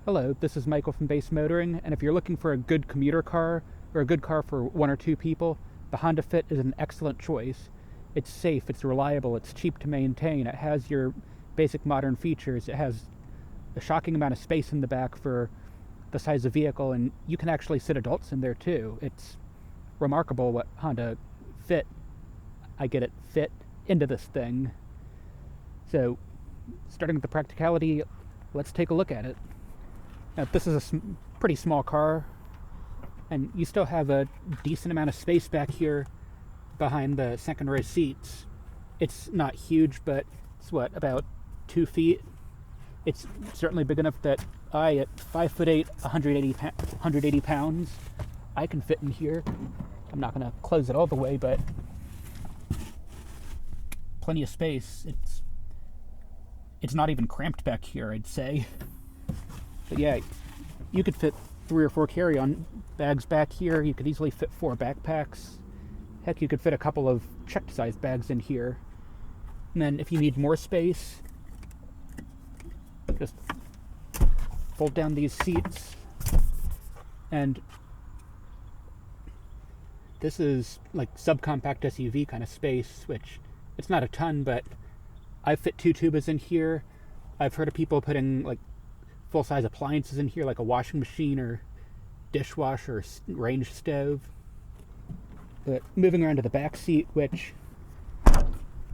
Hello, this is Michael from Base Motoring, and if you're looking for a good commuter car or a good car for one or two people, the Honda Fit is an excellent choice. It's safe, it's reliable, it's cheap to maintain, it has your basic modern features, it has a shocking amount of space in the back for the size of vehicle, and you can actually sit adults in there too. It's remarkable what Honda fit into this thing. So, starting with the practicality, let's take a look at it. Now, this is a pretty small car, and you still have a decent amount of space back here behind the second row seats. It's not huge, but it's about 2 feet. It's certainly big enough that I, at 5'8", 180 pounds, I can fit in here. I'm not going to close it all the way, but plenty of space. It's not even cramped back here, I'd say. But yeah, you could fit 3 or 4 carry-on bags back here. You could easily fit 4 backpacks. Heck, you could fit a couple of checked-sized bags in here. And then if you need more space, just fold down these seats. And this is like subcompact SUV kind of space, which it's not a ton, but I fit 2 tubas in here. I've heard of people putting like full-size appliances in here, like a washing machine or dishwasher or range stove. But moving around to the back seat, which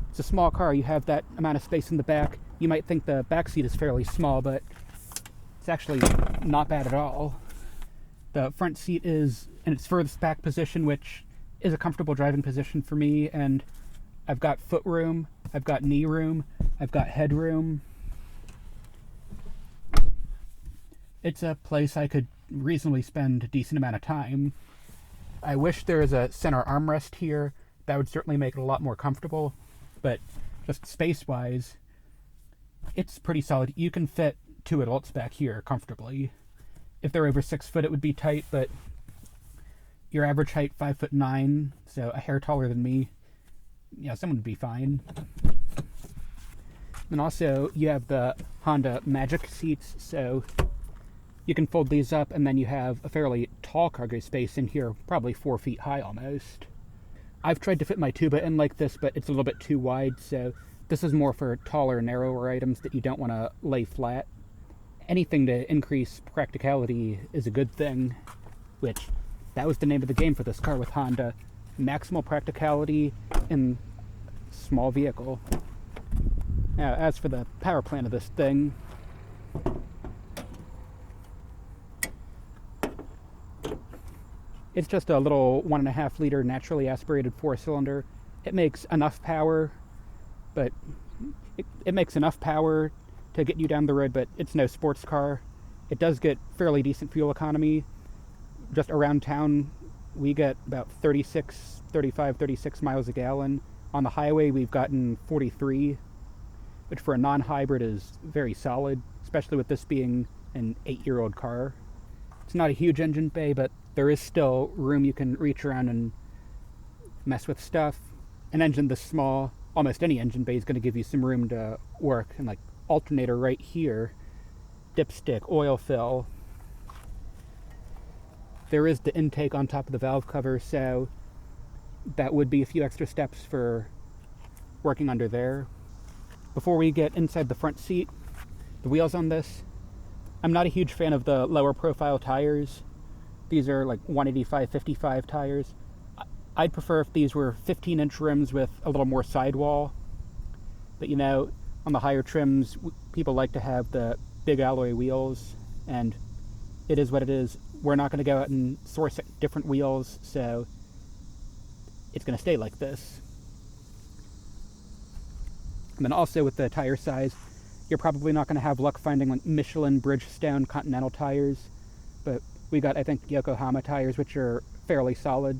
it's a small car, you have that amount of space in the back. You might think the back seat is fairly small, but it's actually not bad at all. The front seat is in its furthest back position, which is a comfortable driving position for me, and I've got foot room, I've got knee room, I've got head room. It's a place I could reasonably spend a decent amount of time. I wish there was a center armrest here. That would certainly make it a lot more comfortable, but just space-wise, it's pretty solid. You can fit 2 adults back here comfortably. If they're over 6 foot, it would be tight, but your average height, 5'9", so a hair taller than me, someone would be fine. And also, you have the Honda Magic seats, so you can fold these up, and then you have a fairly tall cargo space in here, probably 4 feet high almost. I've tried to fit my tuba in like this, but it's a little bit too wide, so this is more for taller, narrower items that you don't want to lay flat. Anything to increase practicality is a good thing, which that was the name of the game for this car with Honda. Maximal practicality in small vehicle. Now, as for the power plant of this thing, it's just a little 1.5 liter naturally aspirated 4-cylinder. It makes enough power, but it makes enough power to get you down the road, but it's no sports car. It does get fairly decent fuel economy. Just around town, we get about 36 miles a gallon. On the highway, we've gotten 43, which for a non-hybrid is very solid, especially with this being an 8-year-old car. It's not a huge engine bay, but there is still room you can reach around and mess with stuff. An engine this small, almost any engine bay is going to give you some room to work. And like alternator right here, dipstick, oil fill. There is the intake on top of the valve cover, so that would be a few extra steps for working under there. Before we get inside the front seat, the wheels on this, I'm not a huge fan of the lower profile tires. These are like 185/55 tires. I'd prefer if these were 15-inch rims with a little more sidewall. But on the higher trims, people like to have the big alloy wheels, and it is what it is. We're not going to go out and source different wheels, so it's going to stay like this. And then also with the tire size, you're probably not going to have luck finding like Michelin, Bridgestone, Continental tires, but we got, I think, Yokohama tires, which are fairly solid.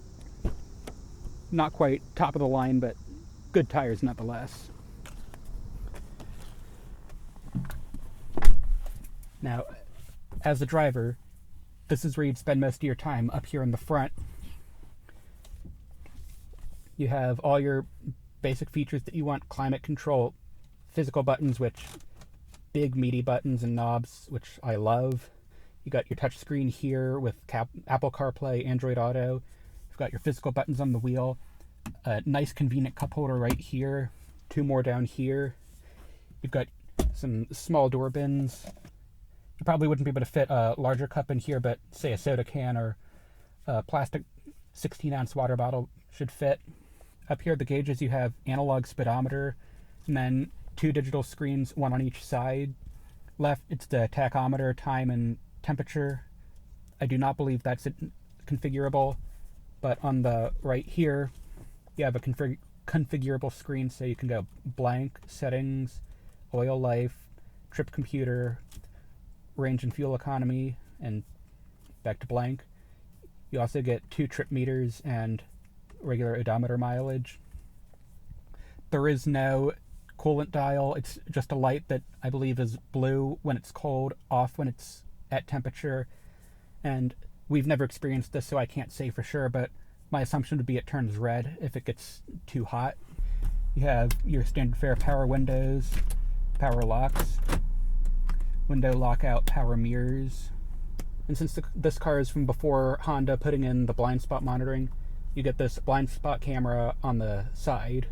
Not quite top of the line, but good tires nonetheless. Now, as a driver, this is where you'd spend most of your time, up here in the front. You have all your basic features that you want: climate control, physical buttons, which big meaty buttons and knobs, which I love. You got your touch screen here with Apple CarPlay, Android Auto. You've got your physical buttons on the wheel. A nice convenient cup holder right here. 2 more down here. You've got some small door bins. You probably wouldn't be able to fit a larger cup in here, but say a soda can or a plastic 16-ounce water bottle should fit. Up here, the gauges, you have analog speedometer, and then 2 digital screens, 1 on each side. Left, it's the tachometer, time, and temperature. I do not believe that's configurable, but on the right here, you have a configurable screen, so you can go blank, settings, oil life, trip computer, range and fuel economy, and back to blank. You also get 2 trip meters and regular odometer mileage. There is no coolant dial. It's just a light that I believe is blue when it's cold, off when it's at temperature. And we've never experienced this, so I can't say for sure, but my assumption would be it turns red if it gets too hot. You have your standard fare power windows, power locks, window lockout, power mirrors. And since this car is from before Honda putting in the blind spot monitoring, you get this blind spot camera on the side.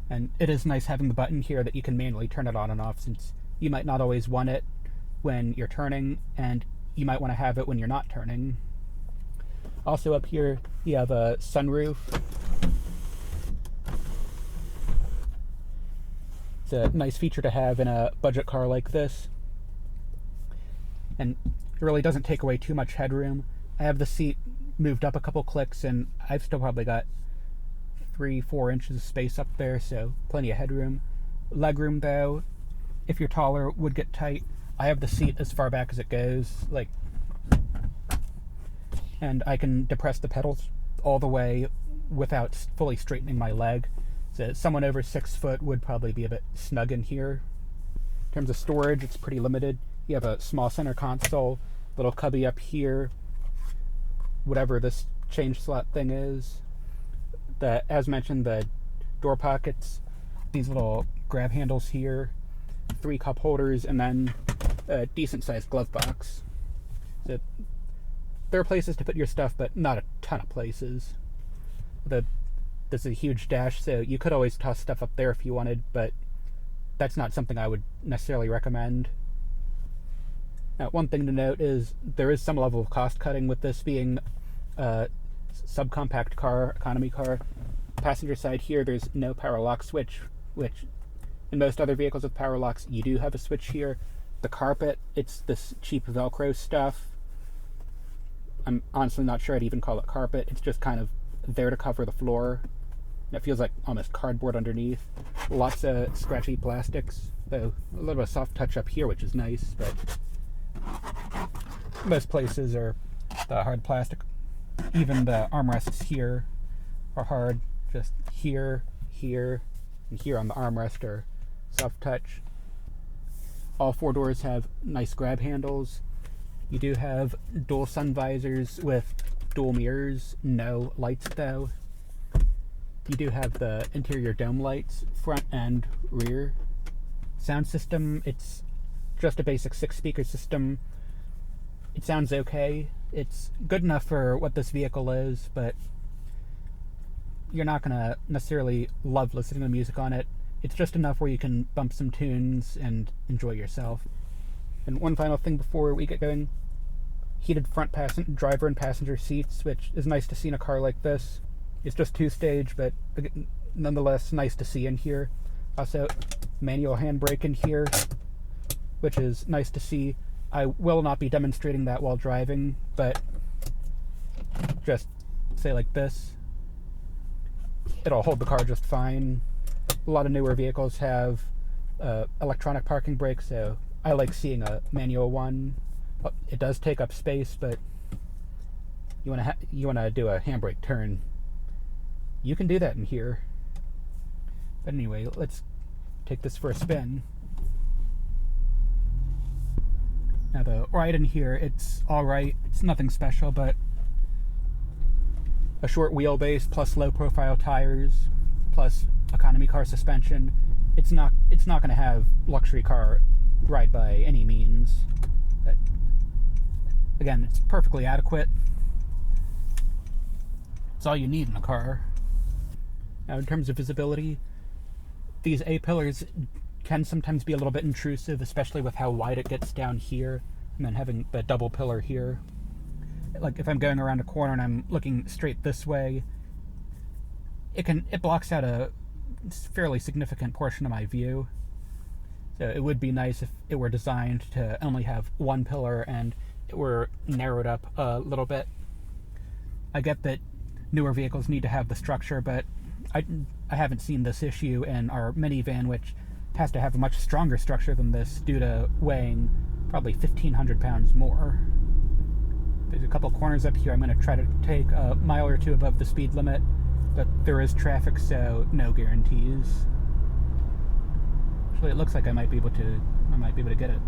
And it is nice having the button here that you can manually turn it on and off, since you might not always want it when you're turning, and you might want to have it when you're not turning. Also up here, you have a sunroof. It's a nice feature to have in a budget car like this. And it really doesn't take away too much headroom. I have the seat moved up a couple clicks, and I've still probably got 3-4 inches of space up there, so plenty of headroom. Legroom, though, if you're taller, would get tight. I have the seat as far back as it goes, and I can depress the pedals all the way without fully straightening my leg. So someone over 6 foot would probably be a bit snug in here. In terms of storage, it's pretty limited. You have a small center console, little cubby up here, whatever this change slot thing is. As mentioned, the door pockets, these little grab handles here, 3 cup holders, and then a decent sized glove box. So there are places to put your stuff, but not a ton of places. This is a huge dash, so you could always toss stuff up there if you wanted, but that's not something I would necessarily recommend. Now, one thing to note is there is some level of cost cutting with this being a subcompact car, economy car. Passenger side here, there's no power lock switch, which in most other vehicles with power locks, you do have a switch here. The carpet, it's this cheap Velcro stuff. I'm honestly not sure I'd even call it carpet. It's just kind of there to cover the floor. It feels like almost cardboard underneath. Lots of scratchy plastics, though a little bit of soft touch up here, which is nice, but most places are the hard plastic. Even the armrests here are hard. Just here, here, and here on the armrest are soft touch. All 4 doors have nice grab handles. You do have dual sun visors with dual mirrors, no lights though. You do have the interior dome lights, front and rear. Sound system, it's just a basic 6-speaker system. It sounds okay. It's good enough for what this vehicle is, but you're not going to necessarily love listening to music on it. It's just enough where you can bump some tunes and enjoy yourself. And one final thing before we get going, heated front driver and passenger seats, which is nice to see in a car like this. It's just 2-stage, but nonetheless nice to see in here. Also, manual handbrake in here, which is nice to see. I will not be demonstrating that while driving, but just say like this, it'll hold the car just fine. A lot of newer vehicles have electronic parking brakes, so I like seeing a manual one. It does take up space, but you want to do a handbrake turn, you can do that in here. But anyway, let's take this for a spin. Now the ride in here, it's alright. It's nothing special, but a short wheelbase plus low profile tires plus economy car suspension. It's not going to have luxury car ride by any means. But Again, it's perfectly adequate. It's all you need in a car. Now, in terms of visibility, these A-pillars can sometimes be a little bit intrusive, especially with how wide it gets down here, and then having the double pillar here. Like, if I'm going around a corner and I'm looking straight this way, it blocks out a fairly significant portion of my view. So it would be nice if it were designed to only have one pillar and it were narrowed up a little bit. I get that newer vehicles need to have the structure, but I haven't seen this issue in our minivan, which has to have a much stronger structure than this due to weighing probably 1,500 pounds more. There's a couple corners up here I'm going to try to take a mile or two above the speed limit, but there is traffic, so no guarantees. Actually, it looks like I might be able to get it.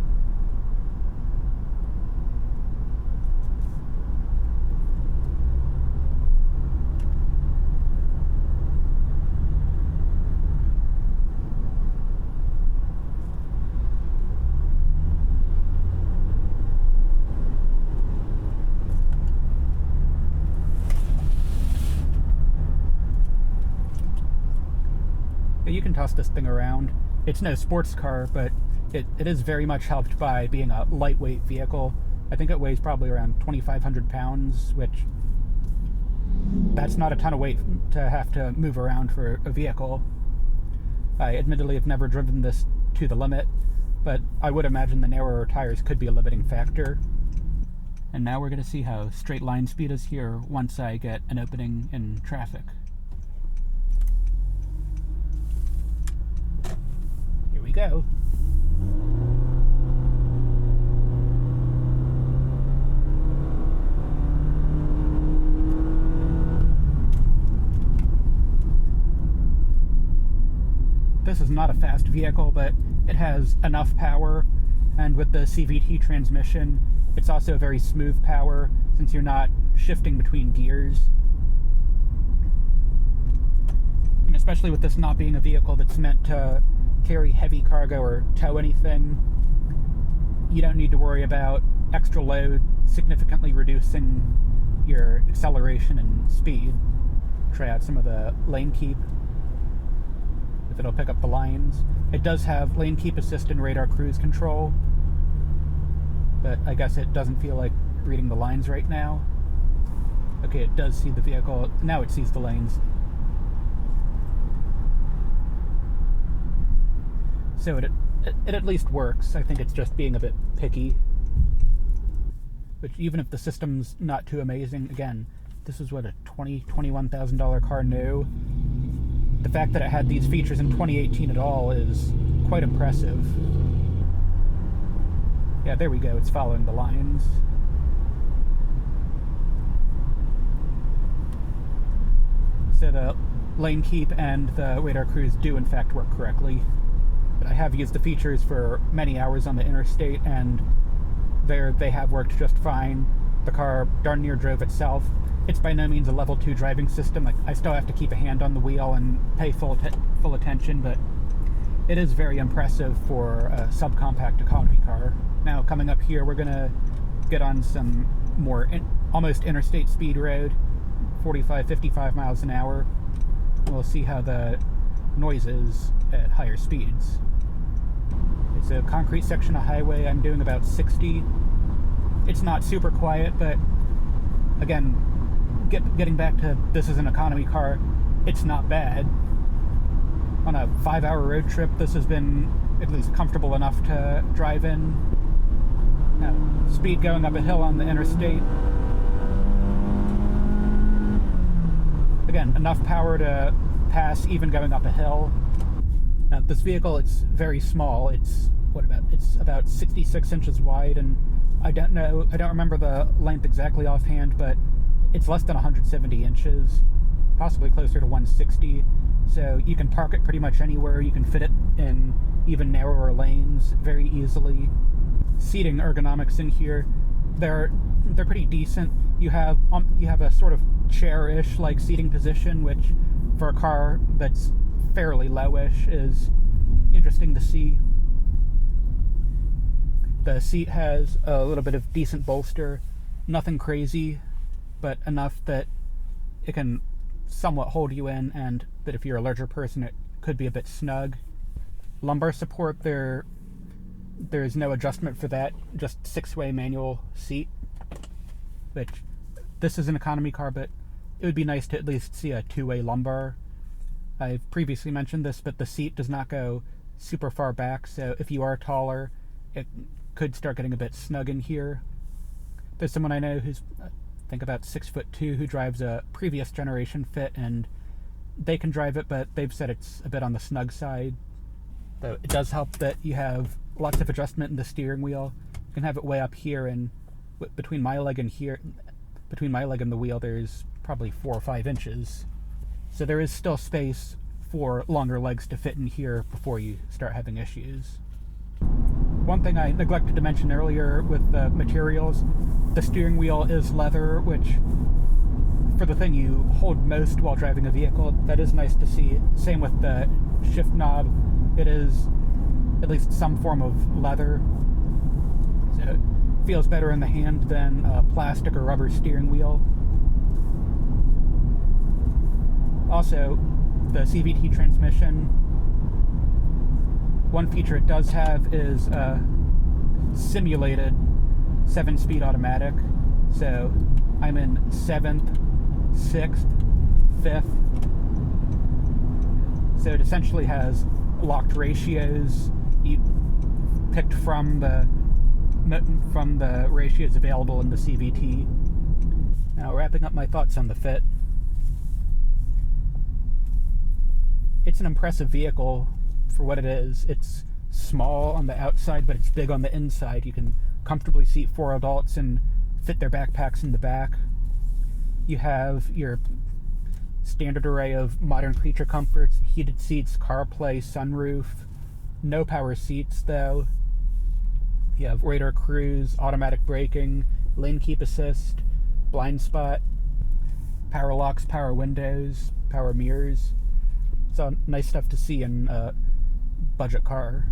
You can toss this thing around. It's no sports car, but it is very much helped by being a lightweight vehicle. I think it weighs probably around 2,500 pounds, which that's not a ton of weight to have to move around for a vehicle. I admittedly have never driven this to the limit, but I would imagine the narrower tires could be a limiting factor. And now we're going to see how straight line speed is here once I get an opening in traffic. Here we go. This is not a fast vehicle, but it has enough power, and with the CVT transmission, it's also very smooth power since you're not shifting between gears. And especially with this not being a vehicle that's meant to carry heavy cargo or tow anything, you don't need to worry about extra load significantly reducing your acceleration and speed. Try out some of the lane keep, if it'll pick up the lines. It does have lane keep assist and radar cruise control, but I guess it doesn't feel like reading the lines right now. Okay, it does see the vehicle. Now it sees the lanes. So it at least works. I think it's just being a bit picky. Which, even if the system's not too amazing, again, this is what, a $21,000 car new. The fact that it had these features in 2018 at all is quite impressive. Yeah, there we go. It's following the lines. So the lane keep and the radar cruise do in fact work correctly. But I have used the features for many hours on the interstate, and they have worked just fine. The car darn near drove itself. It's by no means a level 2 driving system. Like, I still have to keep a hand on the wheel and pay full attention, but it is very impressive for a subcompact economy car. Now, coming up here, we're gonna get on some more almost interstate speed road, 45, 55 miles an hour. We'll see how the noise is at higher speeds. It's a concrete section of highway. I'm doing about 60. It's not super quiet, but again, getting back to this is an economy car, it's not bad. On a 5-hour road trip, this has been at least comfortable enough to drive in. Now, speed going up a hill on the interstate. Again, enough power to pass even going up a hill. Now, this vehicle, it's very small. It's about 66 inches wide, and I don't remember the length exactly offhand, but it's less than 170 inches, possibly closer to 160. So you can park it pretty much anywhere. You can fit it in even narrower lanes very easily. Seating ergonomics in here, they're pretty decent. You have a sort of chair-ish like seating position, which for a car that's fairly lowish is interesting to see. The seat has a little bit of decent bolster. Nothing crazy, but enough that it can somewhat hold you in, and that if you're a larger person, it could be a bit snug. Lumbar support, there's no adjustment for that, just 6-way manual seat, which this is an economy car, but it would be nice to at least see a 2-way lumbar. I've previously mentioned this, but the seat does not go super far back, so if you are taller, it could start getting a bit snug in here. There's someone I know who's, I think, about 6'2", who drives a previous generation Fit, and they can drive it, but they've said it's a bit on the snug side. Though it does help that you have lots of adjustment in the steering wheel. You can have it way up here, and between my leg and here, between my leg and the wheel, there's probably 4 or 5 inches. So there is still space for longer legs to fit in here before you start having issues. One thing I neglected to mention earlier with the materials, the steering wheel is leather, which, for the thing you hold most while driving a vehicle, that is nice to see. Same with the shift knob. It is at least some form of leather, so it feels better in the hand than a plastic or rubber steering wheel. Also, the CVT transmission, one feature it does have is a simulated 7-speed automatic. So I'm in 7th, 6th, 5th. So it essentially has locked ratios you picked from the ratios available in the CVT. Now, wrapping up my thoughts on the Fit. It's an impressive vehicle for what it is. It's small on the outside, but it's big on the inside. You can comfortably seat 4 adults and fit their backpacks in the back. You have your standard array of modern creature comforts, heated seats, CarPlay, sunroof. No power seats, though. You have radar cruise, automatic braking, lane keep assist, blind spot, power locks, power windows, power mirrors. So nice stuff to see in a budget car.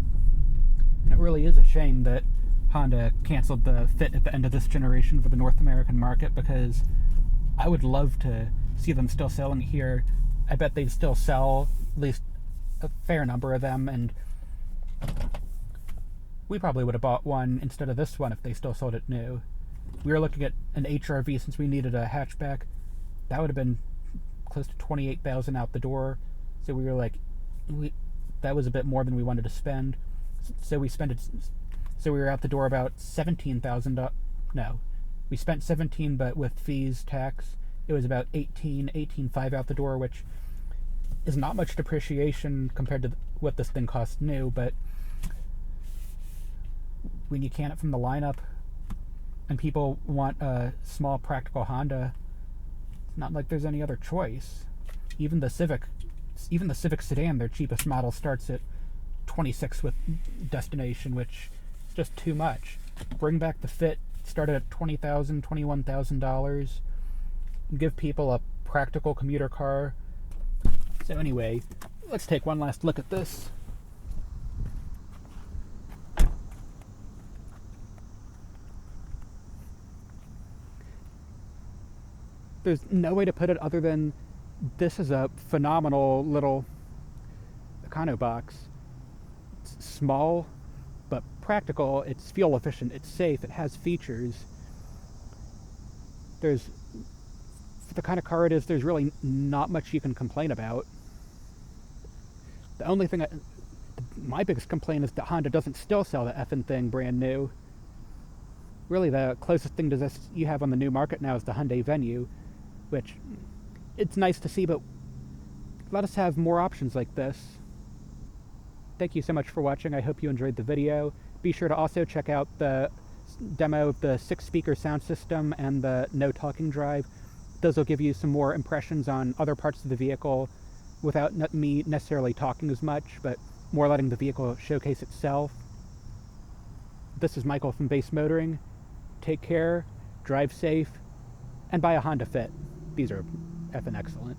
And it really is a shame that Honda canceled the Fit at the end of this generation for the North American market, because I would love to see them still selling here. I bet they'd still sell at least a fair number of them, and we probably would have bought one instead of this one if they still sold it new. We were looking at an HRV since we needed a hatchback. That would have been close to $28,000 out the door. So we were like, that was a bit more than we wanted to spend. So we spent it. So we were out the door about $17,000. No, we spent 17, but with fees, tax, it was about 18.5 out the door, which is not much depreciation compared to what this thing costs new. But when you can it from the lineup, and people want a small, practical Honda, it's not like there's any other choice. Even the Civic sedan, their cheapest model, starts at 26 with destination, which is just too much. Bring back the Fit, start at $20,000, $21,000, and give people a practical commuter car. So anyway, let's take one last look at this. There's no way to put it other than this is a phenomenal little econo box. It's small, but practical. It's fuel efficient. It's safe. It has features. For the kind of car it is, there's really not much you can complain about. The only thing, my biggest complaint is that Honda doesn't still sell the effing thing brand new. Really, the closest thing to this you have on the new market now is the Hyundai Venue, which it's nice to see, but let us have more options like this. Thank you so much for watching. I hope you enjoyed the video. Be sure to also check out the demo of the 6-speaker sound system and the no talking drive. Those will give you some more impressions on other parts of the vehicle without me necessarily talking as much, but more letting the vehicle showcase itself. This is Michael from Base Motoring. Take care, drive safe, and buy a Honda Fit. These are effing excellent.